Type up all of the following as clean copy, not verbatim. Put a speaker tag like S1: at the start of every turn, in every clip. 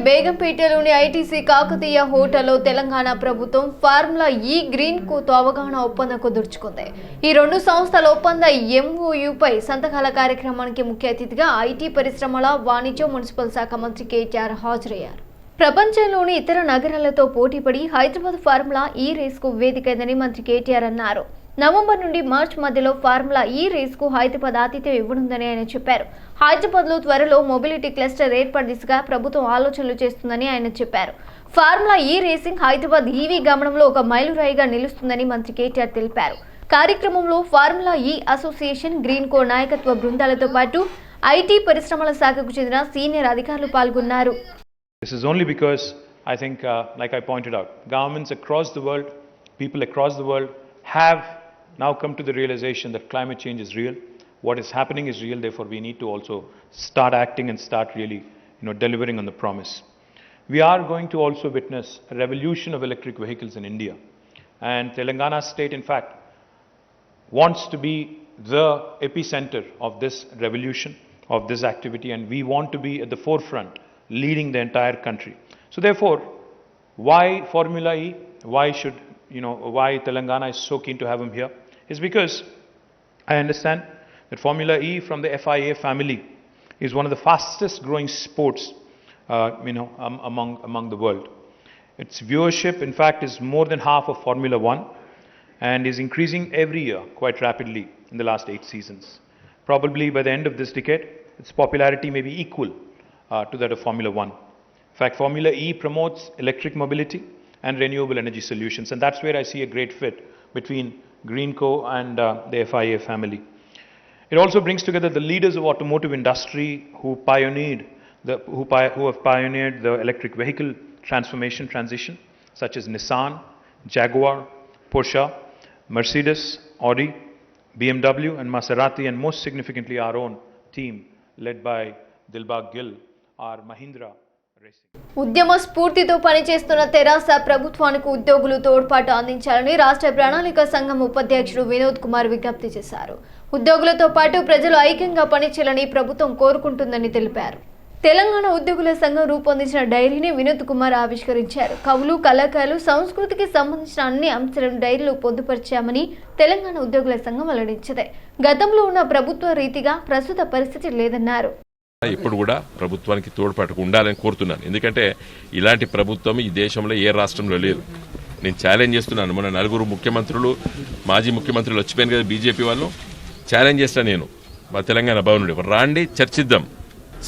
S1: బేగంపేటలోని ITC Kakatiya హోటల్లో తెలంగాణ ప్రభుత్వం formula ఈ గ్రీన్ కోతో అవగాహన ఒప్పందం కుదుర్చుకుంది. ఈ రెండు సంస్థల ఒప్పంద ఎంఓయూపై సంతకాల కార్యక్రమానికి ముఖ్య అతిథిగా ఐటీ పరిశ్రమల వాణిజ్య మున్సిపల్ శాఖ మంత్రి కేటీఆర్ హాజరయ్యారు. ప్రపంచంలోని ఇతర నగరాలతో పోటీపడి హైదరాబాద్ ఫార్ములా ఈ రేసుకు వేదికైందని మంత్రి కేటీఆర్ అన్నారు. నవంబర్ నుండి మార్చి మధ్యలో ఫార్ములా ఈ రేసుకు హైదరాబాద్ ఆతిథ్యం ఇవ్వనుందని ఆయన చెప్పారు. హైదరాబాద్లో త్వరలో మొబిలిటీ క్లస్టర్ ఏర్పాటు దిశగా ప్రభుత్వం ఆలోచనలు చేస్తుందని ఆయన చెప్పారు. ఫార్ములా ఈ రేసింగ్ హైదరాబాద్ ఈవీ గమనంలో ఒక మైలురాయిగా నిలుస్తుందని మంత్రి కేటీఆర్ తెలిపారు. కార్యక్రమంలో ఫార్ములా ఈ అసోసియేషన్, గ్రీన్ కో నాయకత్వ బృందాలతో పాటు ఐటీ పరిశ్రమల శాఖకు చెందిన సీనియర్ అధికారులు పాల్గొన్నారు.
S2: This is only because I think, like I pointed out, governments across the world, people across the world have now come to the realization that climate change is real. What is happening is real. Therefore, we need to also start acting and start really, delivering on the promise. We are going to also witness a revolution of electric vehicles in India, and Telangana state, in fact, wants to be the epicenter of this revolution, of this activity, and we want to be at the forefront, leading the entire country. So therefore, why Formula E? Why Telangana is so keen to have him here is because I understand that Formula E from the FIA family is one of the fastest growing sports, among the world. Its viewership, in fact, is more than half of Formula One and is increasing every year quite rapidly in the last 8 seasons. Probably by the end of this decade, its popularity may be equal to that of Formula One. In fact, Formula E promotes electric mobility and renewable energy solutions, and that's where I see a great fit between Greenco and the FIA family. It also brings together the leaders of automotive industry who have pioneered the electric vehicle transition, such as Nissan, Jaguar, Porsche, Mercedes, Audi, BMW, and Maserati, and most significantly our own team led by Dilbagh Gill, our Mahindra.
S1: ఉద్యమ స్ఫూర్తితో పనిచేస్తున్న తెరాస ప్రభుత్వానికి ఉద్యోగులు తోడ్పాటు అందించాలని రాష్ట్ర ప్రణాళిక సంఘం ఉపాధ్యక్షుడు వినోద్ కుమార్ విజ్ఞప్తి చేశారు. ఉద్యోగులతో పాటు ప్రజలు ఐక్యంగా పనిచేయాలని ప్రభుత్వం కోరుకుంటుందని తెలిపారు. తెలంగాణ ఉద్యోగుల సంఘం రూపొందించిన డైరీని వినోద్ కుమార్ ఆవిష్కరించారు. కవులు, కళాకారులు, సంస్కృతికి సంబంధించిన అన్ని అంశాలను డైరీలో పొందుపరిచామని తెలంగాణ ఉద్యోగుల సంఘం వెల్లడించింది. గతంలో ఉన్న ప్రభుత్వ రీతిగా ప్రస్తుత పరిస్థితి లేదన్నారు.
S3: ఇప్పుడు కూడా ప్రభుత్వానికి తోడ్పాటుకు ఉండాలని కోరుతున్నాను. ఎందుకంటే ఇలాంటి ప్రభుత్వం ఈ దేశంలో ఏ రాష్ట్రంలో లేదు. నేను ఛాలెంజ్ చేస్తున్నాను. మన 4 ముఖ్యమంత్రులు, మాజీ ముఖ్యమంత్రులు వచ్చిపోయాను కదా బీజేపీ వాళ్ళు. ఛాలెంజ్ చేస్తాను నేను మా తెలంగాణ భవనుడు, రాండి చర్చిద్దాం.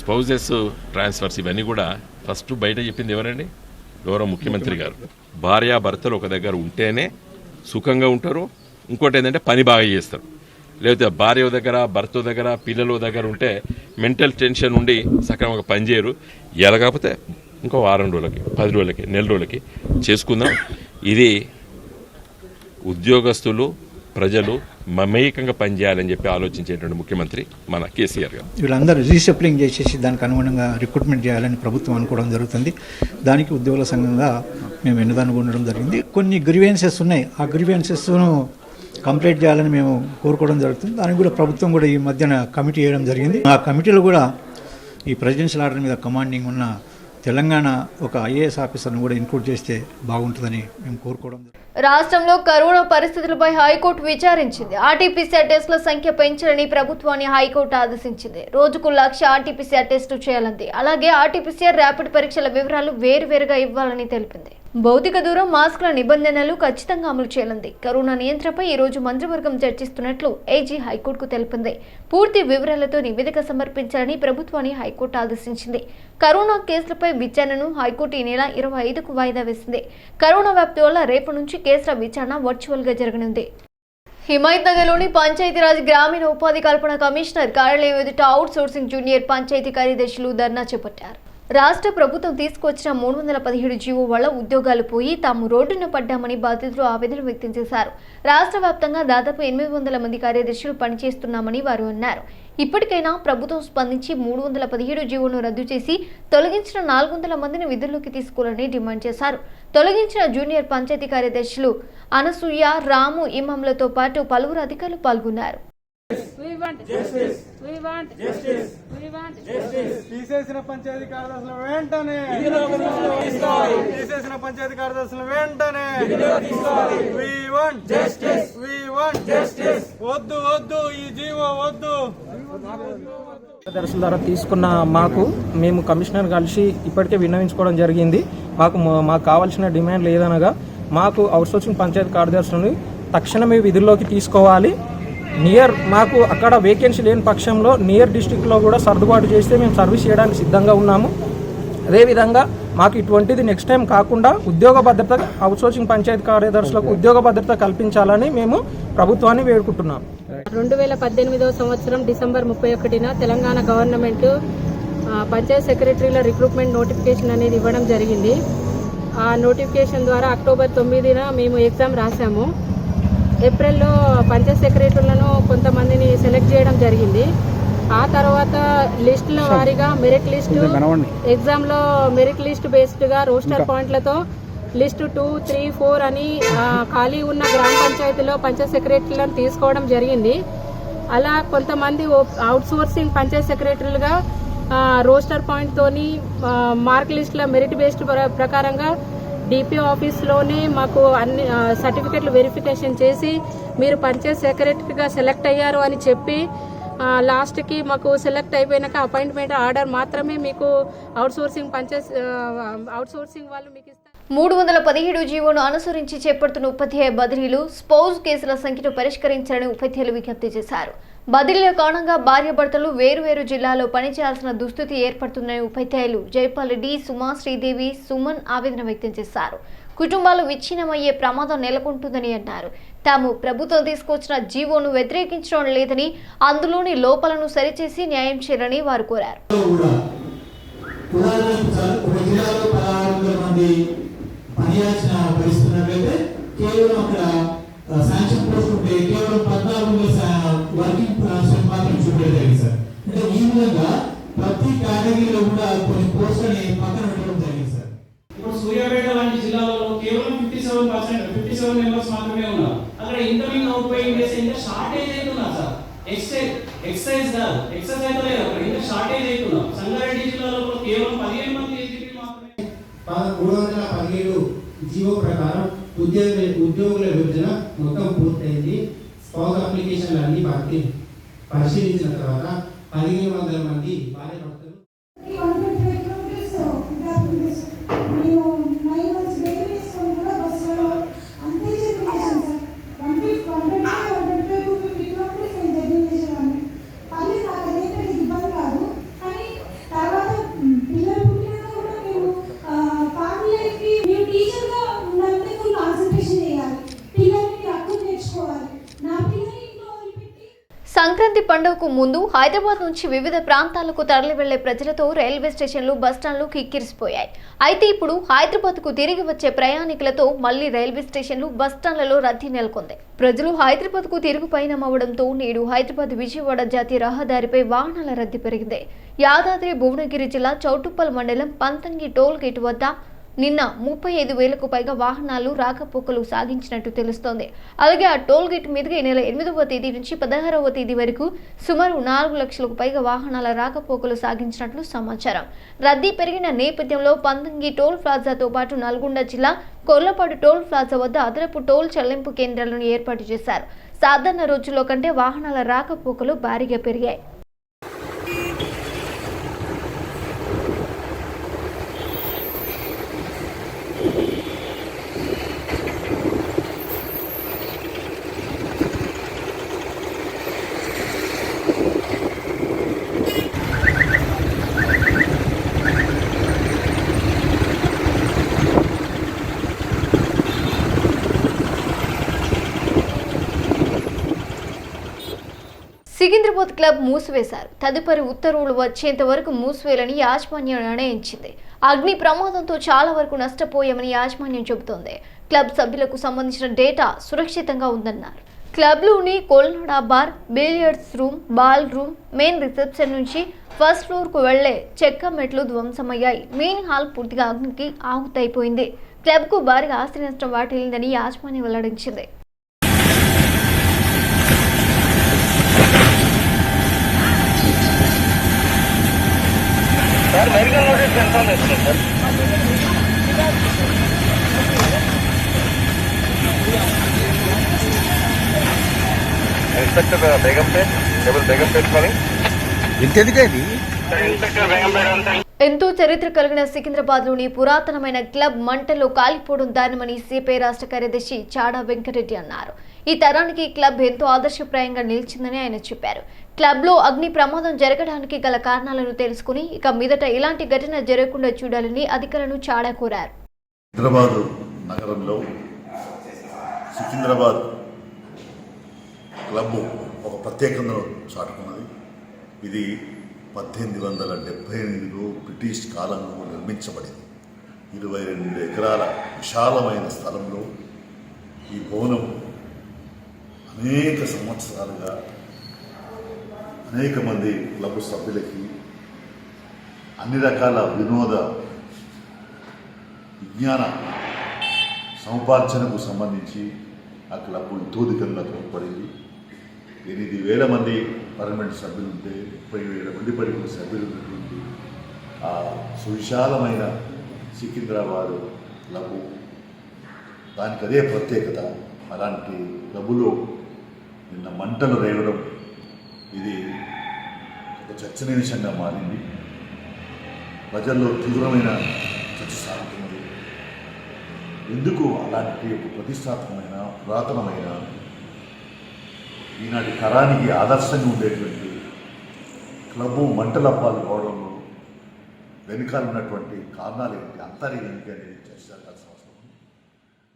S3: స్పౌజెస్ ట్రాన్స్ఫర్స్ ఇవన్నీ కూడా ఫస్ట్ బయట చెప్పింది ఎవరండి? గౌరవ ముఖ్యమంత్రి గారు. భార్యాభర్తలు ఒక దగ్గర ఉంటేనే సుఖంగా ఉంటారు. ఇంకోటి ఏంటంటే పని బాగా చేస్తారు. లేకపోతే భార్య దగ్గర, భర్త దగ్గర, పిల్లల దగ్గర ఉంటే మెంటల్ టెన్షన్ ఉండి సక్రమంగా పనిచేయరు. ఎలా కాకపోతే ఇంకో 10 రోజులకి, 10 రోజులకి, నెల రోజులకి చేసుకుందాం. ఇది ఉద్యోగస్తులు, ప్రజలు మమేకంగా పనిచేయాలని చెప్పి ఆలోచించేటువంటి ముఖ్యమంత్రి మన కేసీఆర్ గారు.
S4: వీళ్ళందరూ రీషఫ్లింగ్ చేసేసి దానికి అనుగుణంగా రిక్రూట్మెంట్ చేయాలని ప్రభుత్వం అనుకోవడం జరుగుతుంది. దానికి ఉద్యోగుల సంఘంగా మేము ఎన్నిదానికి ఉండడం జరిగింది. కొన్ని గ్రీవెన్సెస్ ఉన్నాయి. ఆ గ్రీవెన్సెస్ను కంప్లీట్ చేయాలని మేము కోరుకోవడం జరుగుతుంది. దానికి కూడా ప్రభుత్వం కూడా ఈ మధ్యన కమిటీ వేయడం జరిగింది. ఆ కమిటీలో కూడా ఈ ప్రెసిడెన్షియల్ ఆర్డర్ మీద కమాండింగ్ ఉన్న తెలంగాణ ఒక ఐఏఎస్ ఆఫీసర్ను కూడా ఇంక్లూడ్ చేస్తే బాగుంటుందని మేము కోరుకోవడం.
S1: రాష్ట్రంలో కరోనా పరిస్థితులపై హైకోర్టు విచారించింది. ఆర్టీపీసీఆర్ టెస్టుల సంఖ్య పెంచాలని ప్రభుత్వాన్ని హైకోర్టు ఆదేశించింది. రోజుకు 1,00,000 ఆర్టీపీసీఆర్ టెస్టులు చేయాలంది. అలాగే ఆర్టీపీసీఆర్ ర్యాపిడ్ పరీక్షల వివరాలు వేరువేరుగా ఇవ్వాలని తెలిపింది. భౌతిక దూరం, మాస్కుల నిబంధనలు ఖచ్చితంగా అమలు చేయాలంది. కరోనా నియంత్రణపై ఈ రోజు మంత్రివర్గం చర్చిస్తున్నట్లు ఏజీ హైకోర్టుకు తెలిపింది. పూర్తి వివరాలతో నివేదిక సమర్పించాలని ప్రభుత్వాన్ని హైకోర్టు ఆదేశించింది. కరోనా కేసులపై విచారణను హైకోర్టు ఈ నెల 25కు వాయిదా వేసింది. కరోనా వ్యాప్తి వల్ల రేపు నుంచి కేసుల విచారణ వర్చువల్ గా జరగనుంది. హిమాయత్ నగర్లోని పంచాయతీరాజ్ గ్రామీణ ఉపాధి కల్పన కమిషనర్ కార్యాలయం ఎదుట అవుట్ సోర్సింగ్ జూనియర్ పంచాయతీ కార్యదర్శులు ధర్నా చేపట్టారు. రాష్ట్ర ప్రభుత్వం తీసుకొచ్చిన 317 జీవో వల్ల ఉద్యోగాలు పోయి తాము రోడ్డున పడ్డామని బాధితులు ఆవేదన వ్యక్తం చేశారు. రాష్ట్ర వ్యాప్తంగా దాదాపు 800 మంది కార్యదర్శులు పనిచేస్తున్నామని వారు అన్నారు. ఇప్పటికైనా ప్రభుత్వం స్పందించి 317 జీవోను రద్దు చేసి తొలగించిన 400 మందిని విధుల్లోకి తీసుకోవాలని డిమాండ్ చేశారు. తొలగించిన జూనియర్ పంచాయతీ కార్యదర్శులు అనసూయ, రాము, ఇమాంలతో పాటు పలువురు అధికారులు పాల్గొన్నారు.
S5: తీసేసిన పంచాయతీ కార్యదర్శుల వెంటనే తీసేసిన పంచాయతీ కార్యదర్శుల వెంటనే వద్దు వద్దు ఈ జీవో వద్దు.
S6: కార్యదర్శుల ద్వారా తీసుకున్న మేము కమిషనర్ కలిసి ఇప్పటికే విన్నవించుకోవడం జరిగింది. మాకు కావాల్సిన డిమాండ్లు ఏదనగా మాకు అవుట్సోర్సింగ్ పంచాయతీ కార్యదర్శులను తక్షణమే విధుల్లోకి తీసుకోవాలి. మాకు అక్కడ వేకెన్సీ లేని పక్షంలో నియర్ డిస్టిక్లో కూడా సర్దుబాటు చేస్తే మేము సర్వీస్ చేయడానికి సిద్ధంగా ఉన్నాము. అదేవిధంగా మాకు ఇటువంటిది నెక్స్ట్ టైం కాకుండా ఉద్యోగ భద్రత అవుట్సోర్సింగ్ పంచాయతీ కార్యదర్శులకు ఉద్యోగ భద్రత కల్పించాలని మేము ప్రభుత్వాన్ని వేడుకుంటున్నాం.
S7: 2018 సంవత్సరం డిసెంబర్ 31న తెలంగాణ గవర్నమెంట్ పంచాయత్ సెక్రటరీల రిక్రూట్మెంట్ నోటిఫికేషన్ అనేది ఇవ్వడం జరిగింది. ఆ నోటిఫికేషన్ ద్వారా అక్టోబర్ 9న మేము ఎగ్జామ్ రాసాము. ఏప్రిల్లో పంచాయత్ సెక్రటరీలను కొంతమందిని సెలెక్ట్ చేయడం జరిగింది. ఆ తర్వాత లిస్టుల వారీగా మెరిట్ లిస్టు ఎగ్జామ్లో మెరిట్ లిస్ట్ బేస్డ్గా రోస్టర్ పాయింట్లతో లిస్టు 2, 3, 4 అని ఖాళీ ఉన్న గ్రామ పంచాయతీలో పంచాయత్ సెక్రటరీలను తీసుకోవడం జరిగింది. అలా కొంతమంది అవుట్సోర్సింగ్ పంచాయత్ సెక్రటరీలుగా రోస్టర్ పాయింట్తోని మార్క్ లిస్టుల మెరిట్ బేస్డ్ ప్రకారంగా డిపిఓ ఆఫీస్లోనే మాకు అన్ని సర్టిఫికెట్లు వెరిఫికేషన్ చేసి మీరు పంచాయత్ సెక్రటరీగా సెలెక్ట్ అయ్యారు అని చెప్పి లాస్ట్కి మాకు సెలెక్ట్ అయిపోయినాక అపాయింట్మెంట్ ఆర్డర్ మాత్రమే మీకు అవుట్సోర్సింగ్ వాళ్ళు మీకు ఇస్తారు.
S1: 317 జీవోను అనుసరించి చేపడుతున్న ఉపాధ్యాయ బదిలీలు, స్పౌజ్ కేసుల సంఖ్యను పరిష్కరించాలని ఉపాధ్యాయులు విజ్ఞప్తి చేశారు. బదిలీల కారణంగా భార్యాభర్తలు వేరువేరు జిల్లాలో పనిచేయాల్సిన దుస్థితి ఏర్పడుతుందని ఉపాధ్యాయులు జైపాల్ రెడ్డి, సుమా, శ్రీదేవి, సుమన్ ఆవేదన వ్యక్తం చేశారు. కుటుంబాలు విచ్ఛిన్నమయ్యే ప్రమాదం నెలకొంటుందని అన్నారు. తాము ప్రభుత్వం తీసుకొచ్చిన జీవోను వ్యతిరేకించడం లేదని, అందులోని లోపాలను సరిచేసి న్యాయం చేయాలని వారు కోరారు.
S8: పనిచేయాల్సిన పరిస్థితి ఉన్నట్లయితే కేవలం అక్కడ శాంక్షన్ పోస్ట్ ఉంటే కేవలం 14 వర్కింగ్ మాత్రం చూపేది సార్. అంటే ఈ విధంగా ప్రతి కేటగిరీలో కూడా కొన్ని పోస్టులని పక్కన పెట్టడం జరిగింది సార్.
S9: ఇప్పుడు సూర్యాపేట లాంటి జిల్లాలలో కేవలం 57 మెంబర్స్ మాత్రమే ఉన్నారు. అక్కడ ఇన్కమింగ్ అవుట్గోయింగ్ చేసే ఇంకా షార్టేజ్ అవుతున్నారు సార్. ఎక్సైజ్ కాదు, ఎక్సైజ్ అయితే లేదు, అక్కడ ఇంకా షార్టేజ్ అవుతున్నారు. సంగారెడ్డి జిల్లాలో కేవలం 15 మంది ఏజీపీ మాత్రమే.
S10: 317 జీవో ప్రకారం ఉద్యోగుల విభజన మొత్తం పూర్తయింది. స్పౌజ్ అప్లికేషన్లు అన్ని పరిశీలించిన తర్వాత 1500 మంది భార్య భర్తలు
S1: సంక్రాంతి పండుగకు ముందు హైదరాబాద్ నుంచి వివిధ ప్రాంతాలకు తరలి వెళ్లే ప్రజలతో రైల్వే స్టేషన్లు, బస్టాండ్లు కిక్కిరిసిపోయాయి. అయితే ఇప్పుడు హైదరాబాద్కు తిరిగి వచ్చే ప్రయాణికులతో మళ్లీ రైల్వే స్టేషన్లు, బస్టాండ్లలో రద్దీ నెలకొంది. ప్రజలు హైదరాబాద్కు తిరుగు పయనమవడంతో నేడు హైదరాబాద్ విజయవాడ జాతీయ రహదారిపై వాహనాల రద్దీ పెరిగింది. యాదాద్రి భువనగిరి జిల్లా చౌటుప్పల్ మండలం పంతంగి టోల్ గేట్ వద్ద నిన్న 35,000కు పైగా వాహనాలు రాకపోకలు సాగించినట్టు తెలుస్తోంది. అలాగే ఆ టోల్ గేట్ మీదుగా ఈ నెల 8వ తేదీ నుంచి 16వ తేదీ వరకు సుమారు 4 లక్షలకు పైగా వాహనాల రాకపోకలు సాగించినట్లు సమాచారం. రద్దీ పెరిగిన నేపథ్యంలో పంతంగి టోల్ ప్లాజాతో పాటు నల్గొండ జిల్లా కొర్లపాడు టోల్ ప్లాజా వద్ద అదనపు టోల్ చెల్లింపు కేంద్రాలను ఏర్పాటు చేశారు. సాధారణ రోజుల్లో కంటే వాహనాల రాకపోకలు భారీగా పెరిగాయి. సికింద్రాబాద్ క్లబ్ మూసివేశారు. తదుపరి ఉత్తర్వులు వచ్చేంత వరకు మూసివేయాలని యాజమాన్యం నిర్ణయించింది. అగ్ని ప్రమాదంతో చాలా వరకు నష్టపోయామని యాజమాన్యం చెబుతోంది. క్లబ్ సభ్యులకు సంబంధించిన డేటా సురక్షితంగా ఉందన్నారు. క్లబ్లోని కోల్నాడా bar, billiards room, ball room, main reception నుంచి ఫస్ట్ ఫ్లోర్కు వెళ్లే చెక్క మెట్లు ధ్వంసమయ్యాయి. మెయిన్ హాల్ పూర్తిగా అగ్నికి ఆహుతైపోయింది. క్లబ్కు భారీగా ఆస్తి నష్టం వాటిల్లిందని యాజమాన్యం వెల్లడించింది. ఎంతో చరిత్ర కలిగిన సికింద్రాబాద్లోని పురాతనమైన క్లబ్ మంటల్లో కాలిపోవడం దారుణమని సిపిఐ రాష్ట్ర కార్యదర్శి చాడా వెంకటరెడ్డి అన్నారు. ఈ తరానికి క్లబ్ ఎంతో ఆదర్శప్రాయంగా నిలిచిందని ఆయన చెప్పారు. క్లబ్లో అగ్ని ప్రమాదం జరగడానికి గల కారణాలను తెలుసుకుని ఇక మీదట ఇలాంటి ఘటన జరగకుండా చూడాలని అధికారులను చాడా కోరారు.
S11: హైదరాబాద్ నగరంలో సికింద్రాబాద్ క్లబ్ ఒక ప్రత్యేకతను చాటుకున్నది. ఇది 1878లో బ్రిటిష్ కాలంలో నిర్మించబడింది. 22 ఎకరాల విశాలమైన స్థలంలో ఈ భవనం అనేక సంవత్సరాలుగా అనేక మంది క్లబ్ సభ్యులకి అన్ని రకాల వినోద విజ్ఞాన సముపార్జనకు సంబంధించి ఆ క్లబ్ ఇతోధికంగా తోడ్పడింది. 8,000 మంది పార్లమెంట్ సభ్యులు ఉంటే 30,000 మంది పైకి సభ్యులు ఉన్నటువంటి ఆ సువిశాలమైన సికింద్రాబాద్ క్లబ్, దానికి అదే ప్రత్యేకత. అలాంటి క్లబ్లో నిన్న మంటలు రేగడం ఇది ఒక చర్చనీయాంశంగా మారింది. ప్రజల్లో తీవ్రమైన చర్చ సాగుతున్నది. ఎందుకు అలాంటి ఒక ప్రతిష్టాత్మకమైన పురాతనమైన ఈనాటి తరానికి ఆదర్శంగా ఉండేటువంటి క్లబ్ మంటలప్పాలు కావడంలో వెనుకాల ఉన్నటువంటి కారణాలు ఏంటి, అంతర్యం ఏంటి అనేది చర్చించాల్సిన అవసరం ఉంది.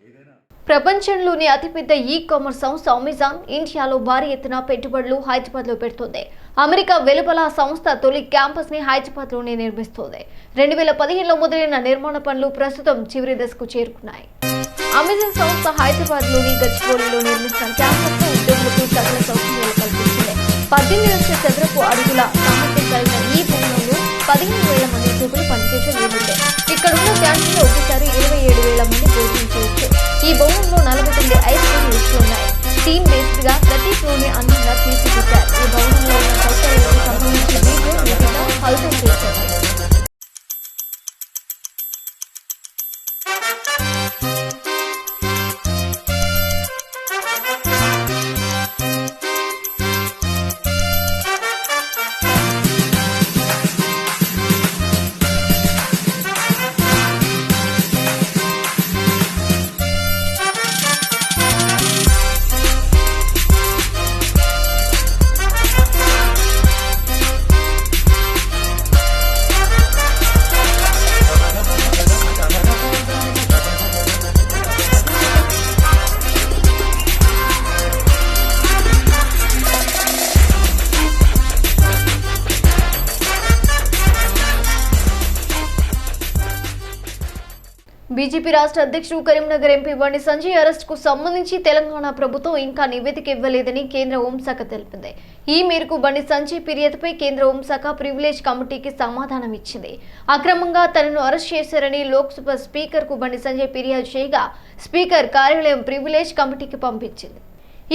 S11: ఏదైనా
S1: ప్రపంచంలోని అతిపెద్ద ఈ-కామర్స్ సంస్థ అమెజాన్ ఇండియాలో భారీ ఎత్తున పెట్టుబడులు హైదరాబాద్లో పెడుతోంది. అమెరికా వెలుపల సంస్థ తొలి క్యాంపస్ ని హైదరాబాద్లోనే నిర్మిస్తోంది. 2015లో మొదలైన నిర్మాణ పనులు ప్రస్తుతం చివరి దశకు చేరుకున్నాయి. అమెజాన్ సంస్థ హైదరాబాద్లోని గచ్చిబౌలిలో నిర్మిస్తున్న క్యాంపస్ ఉద్యోగులకు సకల సౌకర్యాలు కల్పించింది. 18,00,000 చదరపు అడుగుల సామర్థ్యం కలిగిన ఈ భవనంలో 15,000 మంది ఉద్యోగులు పనిచేసే వీలుంది. ఇక్కడ ఉన్న క్యాంటీన్లో ఒకసారి 27,000 మంది భోజనం చేయొచ్చు. ఈ భవనంలో 49 ఐస్ క్రీమ్ లిఫ్ట్లు ఉన్నాయి. థీమ్ బేస్డ్ గా ప్రతి ఫ్లోర్ ని అందంగా తీర్చిదిద్దారు. ఈ భవనంలో ఉన్న సౌకర్యాలకు సంబంధించి వీడియో విధిగా హల్చల్ చేశారు. బీజేపీ రాష్ట్ర అధ్యక్షుడు కరీంనగర్ ఎంపీ బండి సంజయ్ అరెస్ట్ కు సంబంధించి తెలంగాణ ప్రభుత్వం ఇంకా నివేదిక ఇవ్వలేదని కేంద్ర హోంశాఖ తెలిపింది. ఈ మేరకు బండి సంజయ్ ఫిర్యాదుపై కేంద్ర హోంశాఖ ప్రివిలేజ్ కమిటీకి సమాధానం ఇచ్చింది. అక్రమంగా తనను అరెస్ట్ చేశారని లోక్సభ స్పీకర్ కు బండి సంజయ్ ఫిర్యాదు చేయగా స్పీకర్ కార్యాలయం ప్రివిలేజ్ కమిటీకి పంపించింది.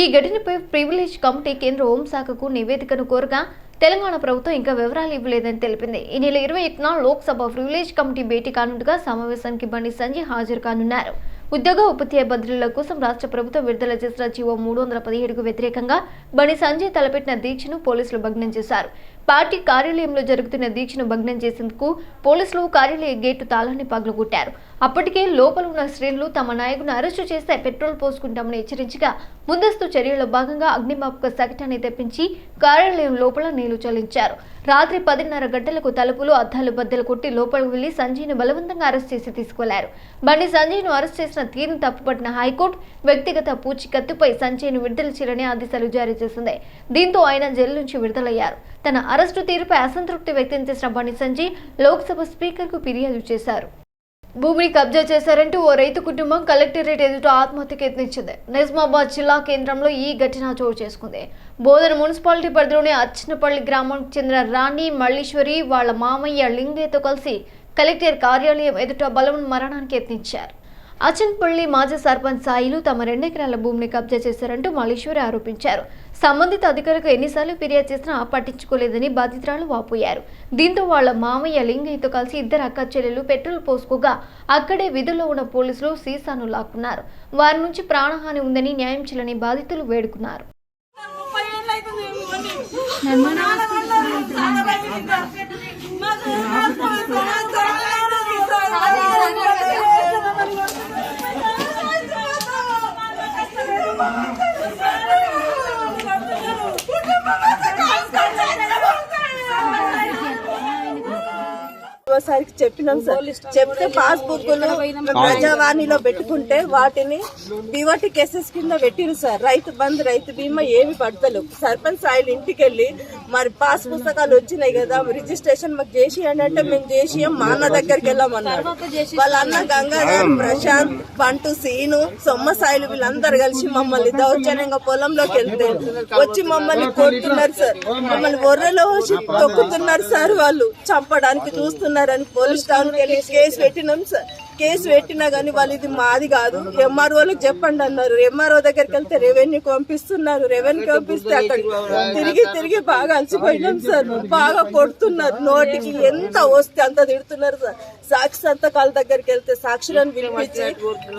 S1: ఈ ఘటనపై ప్రివిలేజ్ కమిటీ కేంద్ర హోంశాఖకు నివేదికను కోరగా తెలంగాణ ప్రభుత్వం ఇంకా వివరాలు ఇవ్వలేదని తెలిపింది. ఈ నెల 21న లోక్సభ ప్రివిలేజ్ కమిటీ భేటీ కానుండగా సమావేశానికి బండి సంజయ్ హాజరు కానున్నారు. ఉద్యోగ ఉపాధ్యాయ భద్రతల కోసం రాష్ట్ర ప్రభుత్వం విడుదల చేసిన జీవో 317కు వ్యతిరేకంగా బండి సంజయ్ తలపెట్టిన దీక్షను పోలీసులు భగ్నం చేశారు. పార్టీ కార్యాలయంలో జరుగుతున్న దీక్షను భగ్నం చేసేందుకు పోలీసులు కార్యాలయ గేటు తాళాన్ని పగలగొట్టారు. అప్పటికే లోపల ఉన్న శ్రేణులు తమ నాయకుని అరెస్టు చేస్తే పెట్రోల్ పోసుకుంటామని హెచ్చరించగా ముందస్తు చర్యల్లో భాగంగా అగ్నిమాపక శకటాన్ని తెప్పించి కార్యాలయం లోపల నీళ్లు చల్లించారు. రాత్రి 10:30 గంటలకు తలుపులు అద్దాలు బద్దలు కొట్టి లోపలికి వెళ్లి సంజయ్ను బలవంతంగా అరెస్ట్ చేసి తీసుకెళ్లారు. బండి సంజయ్ను అరెస్ట్ చేసిన తీరును తప్పుపట్టిన హైకోర్టు వ్యక్తిగత పూచీకత్తుపై సంజయ్ను విడుదల చేయాలని ఆదేశాలు జారీ చేసింది. దీంతో ఆయన జైలు నుంచి విడుదలయ్యారు. తన అరెస్టు తీరుపై అసంతృప్తి వ్యక్తం చేసిన బండి సంజయ్ లోక్సభ స్పీకర్కు ఫిర్యాదు చేశారు. భూమిని కబ్జా చేశారంటూ ఓ రైతు కుటుంబం కలెక్టరేట్ ఎదుట ఆత్మహత్యకు యత్నించింది. నిజామాబాద్ జిల్లా కేంద్రంలో ఈ ఘటన చోటు చేసుకుంది. బోధన మున్సిపాలిటీ పరిధిలోని అచ్చనపల్లి గ్రామానికి చెందిన రాణి మల్లీశ్వరి వాళ్ళ మామయ్య లింగయ్యతో కలిసి కలెక్టర్ కార్యాలయం ఎదుట బలవన్ మరణానికి యత్నించారు. అచన్పల్లి మాజీ సర్పంచ్ సాయిలు తమ 2 ఎకరాల భూమిని కబ్జా చేశారంటూ మల్లీశ్వరి ఆరోపించారు. సంబంధిత అధికారులకు ఎన్నిసార్లు ఫిర్యాదు చేసినా పట్టించుకోలేదని బాధితురాలు వాపోయారు. దీంతో వాళ్ల మామయ్య లింగయ్యతో కలిసి 2 అక్క చెల్లెలు పెట్రోల్ పోసుకోగా అక్కడే విధుల్లో ఉన్న పోలీసులు సీసాను లాక్కున్నారు. వారి నుంచి ప్రాణహాని ఉందని న్యాయం చేయాలని బాధితులు వేడుకున్నారు.
S12: సారికి చెప్పినాం సార్. చెప్తే పాస్బుక్లు ప్రజావాణిలో పెట్టుకుంటే వాటిని బీవాటి కేసెస్ కింద పెట్టిరు సార్. రైతు బంధు రైతు బీమా ఏమి పడతలేవు. సర్పంచ్ సాయిల్ ఇంటికి వెళ్ళి మరి పాస్ పుస్తకాలు వచ్చినాయి కదా రిజిస్ట్రేషన్ మాకు చేసి అంటే మేము చేసి మా అన్న దగ్గరికి వెళ్ళామన్నారు. వాళ్ళ అన్న గంగాధర్, ప్రశాంత్, పంటు, సీను, సొమ్మ సాయిలు వీళ్ళందరూ కలిసి మమ్మల్ని దౌర్జన్యంగా పొలంలోకి వెళ్తే వచ్చి మమ్మల్ని కొడుతున్నారు సార్. మమ్మల్ని ఒర్రెలో తొక్కుతున్నారు సార్. వాళ్ళు చంపడానికి చూస్తున్నారు అని పోలీస్ స్టేషన్కి వెళ్ళి కేసు పెట్టినాం సార్. కేసు పెట్టినా గానీ వాళ్ళు ఇది మాది కాదు ఎంఆర్ఓలకు చెప్పండి అన్నారు. ఎంఆర్ఓ దగ్గరికి వెళ్తే రెవెన్యూకి పంపిస్తున్నారు. రెవెన్యూకి పంపిస్తే అక్కడ తిరిగి బాగా అలసిపోయినాం సార్. బాగా కొడుతున్నారు. నోటికి ఎంత వస్తే అంత తిడుతున్నారు సార్. సాక్షి సంతకాల దగ్గరికి వెళ్తే సాక్షులను పిలిపించి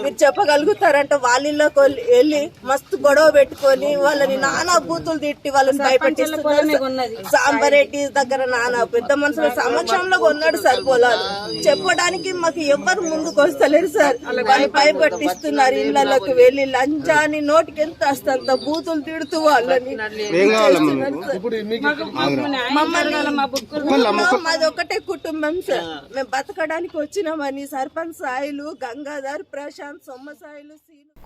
S12: మీరు చెప్పగలుగుతారంటే వాళ్ళకి వెళ్ళి మస్తు గొడవ పెట్టుకొని వాళ్ళని నానా బూతులు తిట్టి వాళ్ళని భయపెట్టిస్తున్నారు. సాంబరెడ్డి దగ్గర నానా పెద్ద మనుషుల సమక్షంలో కొన్నాడు సార్ పొలాలు. చెప్పడానికి మాకు ఎవరు ముందుకు వస్తలేరు సార్. వాళ్ళు భయపెట్టిస్తున్నారు. ఇళ్లలోకి వెళ్ళి లంచాన్ని నోటికి ఎంత వస్తంత బూతులు తిడుతూ వాళ్ళని మాది ఒకటే కుటుంబం సార్. మేము బతకడానికి వచ్చినామని సర్పంచ్ సాయిలు, గంగాధర్, ప్రశాంత్, సొమ్మ సాయిలు,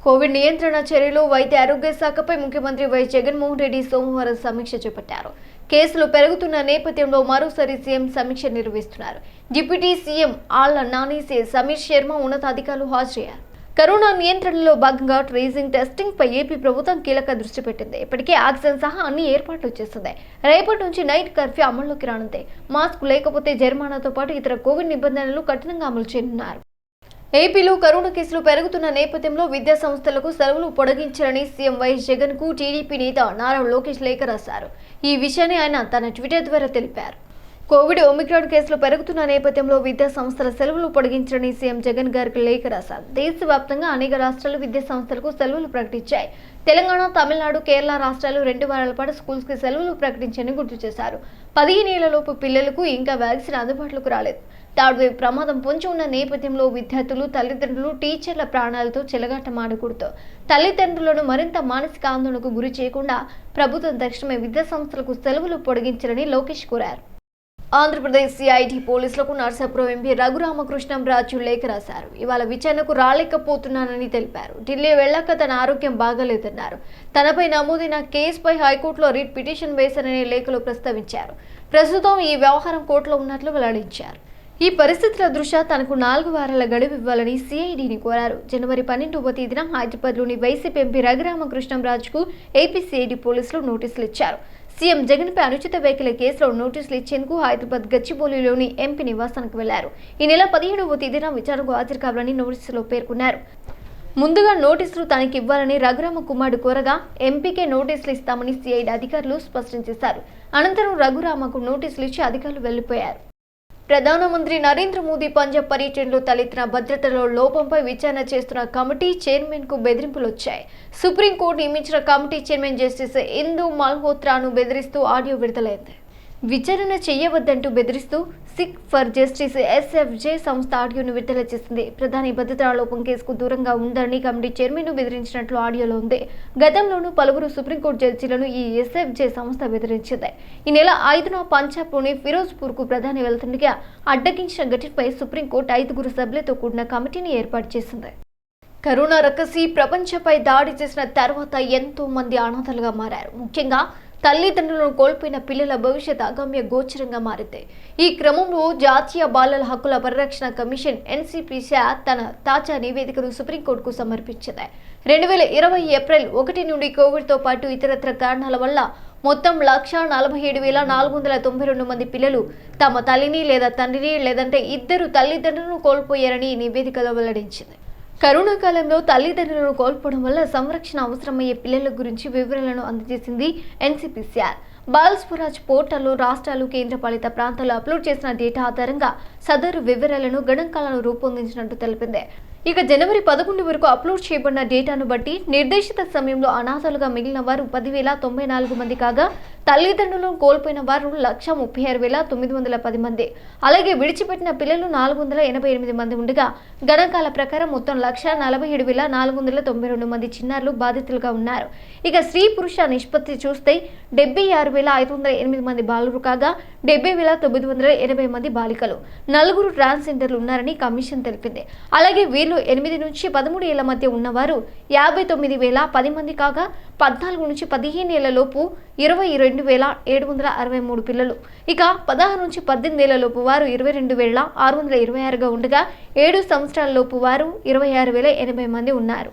S1: కోవిడ్ నియంత్రణ చర్యలు వైద్య ఆరోగ్య శాఖపై ముఖ్యమంత్రి వైఎస్ జగన్మోహన్ రెడ్డి సోమవారం సమీక్ష చేపట్టారు. కేసులు పెరుగుతున్న నేపథ్యంలో మరోసారి సీఎం సమీక్ష నిర్వహిస్తున్నారు. డిప్యూటీ సీఎం ఆళ్ల నాని, సమీర్ శర్మ ఉన్నతాధికారులు హాజరయ్యారు. కరోనా నియంత్రణలో భాగంగా ట్రేసింగ్, టెస్టింగ్ పై ఏపీ ప్రభుత్వం కీలక దృష్టి పెట్టింది. ఇప్పటికే ఆక్సిజన్ సహా అన్ని ఏర్పాట్లు చేస్తుంది. రేపటి నుంచి నైట్ కర్ఫ్యూ అమల్లోకి రానుంది. మాస్క్ లేకపోతే జరిమానాతో పాటు ఇతర కోవిడ్ నిబంధనలు కఠినంగా అమలు చేయనున్నారు. ఏపీలో కరోనా కేసులు పెరుగుతున్న నేపథ్యంలో విద్యా సంస్థలకు సెలవులు పొడిగించాలని సీఎం వైఎస్ జగన్ కు టీడీపీ నేత నారా లోకేష్ లేఖ రాశారు. ఈ విషయాన్ని ఆయన తన ట్విట్టర్ ద్వారా తెలిపారు. కోవిడ్ ఒమిక్రాన్ కేసులు పెరుగుతున్న నేపథ్యంలో విద్యా సంస్థల సెలవులు పొడిగించాలని సీఎం జగన్ గారికి లేఖ రాశారు. దేశవ్యాప్తంగా అనేక రాష్ట్రాలు విద్యా సంస్థలకు సెలవులు ప్రకటించాయి. తెలంగాణ, తమిళనాడు, కేరళ రాష్ట్రాలు 2 వారాల పాటు స్కూల్స్ కి సెలవులు ప్రకటించారని గుర్తు చేశారు. 15 ఏళ్లలోపు పిల్లలకు ఇంకా వ్యాక్సిన్ అందుబాటులోకి రాలేదు. థర్డ్ వేవ్ ప్రమాదం పొంచి ఉన్న నేపథ్యంలో విద్యార్థులు, తల్లిదండ్రులు, టీచర్ల ప్రాణాలతో చెలగాటమాడకూడదు. తల్లిదండ్రులను మరింత మానసిక ఆందోళనకు గురి చేయకుండా ప్రభుత్వం తక్షణమే విద్యా సంస్థలకు సెలవులు పొడిగించాలని లోకేష్ కోరారు. ఆంధ్రప్రదేశ్ సిఐడి పోలీసులకు నర్సాపురం ఎంపీ రఘురామకృష్ణంరాజు లేఖ రాశారు. ఇవాళ విచారణకు రాలేకపోతున్నానని తెలిపారు. ఢిల్లీ వెళ్లాక తన ఆరోగ్యం బాగాలేదన్నారు. తనపై నమోదైన కేసుపై హైకోర్టులో రిట్ పిటిషన్ వేశారని లేఖలో ప్రస్తావించారు. ప్రస్తుతం ఈ వ్యవహారం కోర్టులో ఉన్నట్లు వెల్లడించారు. ఈ పరిస్థితుల దృష్ట్యా తనకు 4 వారాల గడువు ఇవ్వాలని సిఐడిని కోరారు. జనవరి 12వ తేదీన హైదరాబాద్లోని వైసీపీ ఎంపీ రఘురామకృష్ణంరాజుకు ఏపీ సిఐడి పోలీసులు నోటీసులు ఇచ్చారు. సీఎం జగన్పై అనుచిత వ్యాఖ్యల కేసులో నోటీసులు ఇచ్చేందుకు హైదరాబాద్ గచ్చిబౌలిలోని ఎంపీ నివాసానికి వెళ్లారు. ఈ నెల 17వ తేదీన విచారణకు హాజరు కావాలని నోటీసులో పేర్కొన్నారు. ముందుగా నోటీసులు తనకి ఇవ్వాలని రఘురామ కుమారుడు కోరగా ఎంపీకే నోటీసులు ఇస్తామని సిఐడి అధికారులు స్పష్టం చేశారు. అనంతరం రఘురామకు నోటీసులు ఇచ్చి అధికారులు వెళ్లిపోయారు. ప్రధానమంత్రి నరేంద్ర మోదీ పంజాబ్ పర్యటనలో తలెత్తిన భద్రతలో లోపంపై విచారణ చేస్తున్న కమిటీ చైర్మన్ కు బెదిరింపులు వచ్చాయి. సుప్రీంకోర్టు నియమించిన కమిటీ చైర్మన్ జస్టిస్ ఇందు మల్హోత్రాను బెదిరిస్తూ ఆడియో విడుదలైంది. విచారణ చేయవద్దంటూ బెదిరిస్తూ సిక్ ఫర్ జస్టిస్ ఎస్ఎఫ్జే సంస్థ ఆడియోను విడుదల చేసింది. ప్రధాని భద్రతా లోపం కేసుకు దూరంగా ఉందని కమిటీ చైర్మన్ ను బెదిరించినట్లు ఆడియోలో ఉంది. గతంలోనూ పలువురు సుప్రీంకోర్టు జడ్జీలను ఈ ఎస్ఎఫ్జే సంస్థ బెదిరించింది. ఈ నెల 5న పంజాబ్లోని ఫిరోజ్పూర్ కు ప్రధాని వెళ్తుండగా అడ్డగించిన ఘటనపై సుప్రీంకోర్టు 5 సభ్యులతో కూడిన కమిటీని ఏర్పాటు చేసింది. కరోనా రక్కసి ప్రపంచంపై దాడి చేసిన తర్వాత ఎంతో మంది అనాథలుగా మారారు. ముఖ్యంగా తల్లిదండ్రులను కోల్పోయిన పిల్లల భవిష్యత్ అగమ్య గోచరంగా మారింది. ఈ క్రమంలో జాతీయ బాలల హక్కుల పరిరక్షణ కమిషన్ ఎన్సిపిసిఆ తన తాజా నివేదికను సుప్రీంకోర్టుకు సమర్పించింది. 2020 ఏప్రిల్ 1 నుండి కోవిడ్తో పాటు ఇతరత్ర కారణాల వల్ల మొత్తం 1,47,492 మంది పిల్లలు తమ తల్లిని లేదా తండ్రిని లేదంటే 2 తల్లిదండ్రులను కోల్పోయారని ఈ నివేదికలో వెల్లడించింది. కరోనా కాలంలో తల్లిదండ్రులను కోల్పోవడం వల్ల సంరక్షణ అవసరమయ్యే పిల్లల గురించి వివరాలను అందజేసింది ఎన్సీపీసీఆర్. బాల్ స్వరాజ్ పోర్టల్లో రాష్ట్రాలు, కేంద్రపాలిత ప్రాంతాలు అప్లోడ్ చేసిన డేటా ఆధారంగా సదరు వివరాలను గణాంకాలను రూపొందించినట్టు తెలిపింది. ఇక జనవరి 11 వరకు అప్లోడ్ చేయబడిన డేటాను బట్టి నిర్దేశిత సమయంలో అనాథలుగా మిగిలిన వారు 10,094 మంది కాగా తల్లిదండ్రులను కోల్పోయిన వారు 136,910 మంది. అలాగే విడిచిపెట్టిన పిల్లలు 488 మంది ఉండగా గణాంకాల ప్రకారం మొత్తం 147,492 మంది చిన్నారులు బాధితులుగా ఉన్నారు. ఇక స్త్రీ పురుష నిష్పత్తి చూస్తే 76,508 మంది బాలురు కాగా 70,980 మంది బాలికలు, 4 ట్రాన్స్జెండర్లు ఉన్నారని కమిషన్ తెలిపింది. అలాగే వీళ్ళు 8 నుంచి 13 ఏళ్ల మధ్య ఉన్నవారు 59,010 మంది కాగా 14 నుంచి 15 ఏళ్ల లోపు 22,763 పిల్లలు. ఇక 16 నుంచి 18 ఏళ్ల లోపు వారు 22,626గా ఉండగా 7 సంవత్సరాల లోపు వారు 26,080 మంది ఉన్నారు.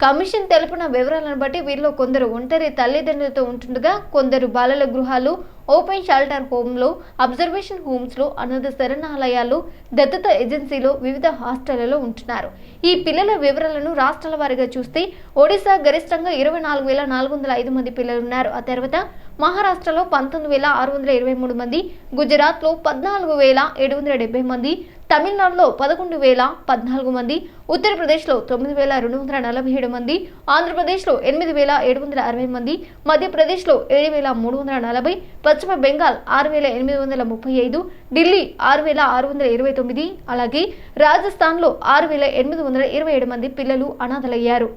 S1: కమిషన్ తెలిపిన వివరాలను బట్టి వీరిలో కొందరు ఒంటరి తల్లిదండ్రులతో ఉంటుండగా కొందరు బాలల గృహాలు, ఓపెన్ షెల్టర్ హోమ్లో, అబ్జర్వేషన్ హోమ్స్లో, అనాథ శరణాలయాలు, దత్తత ఏజెన్సీలో, వివిధ హాస్టళ్లలో ఉంటున్నారు. ఈ పిల్లల వివరాలను రాష్ట్రాల వారీగా చూస్తే ఒడిశా గరిష్టంగా 24,405 మంది పిల్లలున్నారు. ఆ తర్వాత మహారాష్ట్రలో 19,623 మంది, గుజరాత్లో 14,770 మంది, తమిళనాడులో 11,014 మంది, ఉత్తరప్రదేశ్లో 9,247 మంది, ఆంధ్రప్రదేశ్లో 8,760 మంది, మధ్యప్రదేశ్లో 7,340, పశ్చిమ బెంగాల్ 6,835, ఢిల్లీ 6,629, అలాగే రాజస్థాన్లో 6,827 మంది పిల్లలు అనాథలయ్యారు.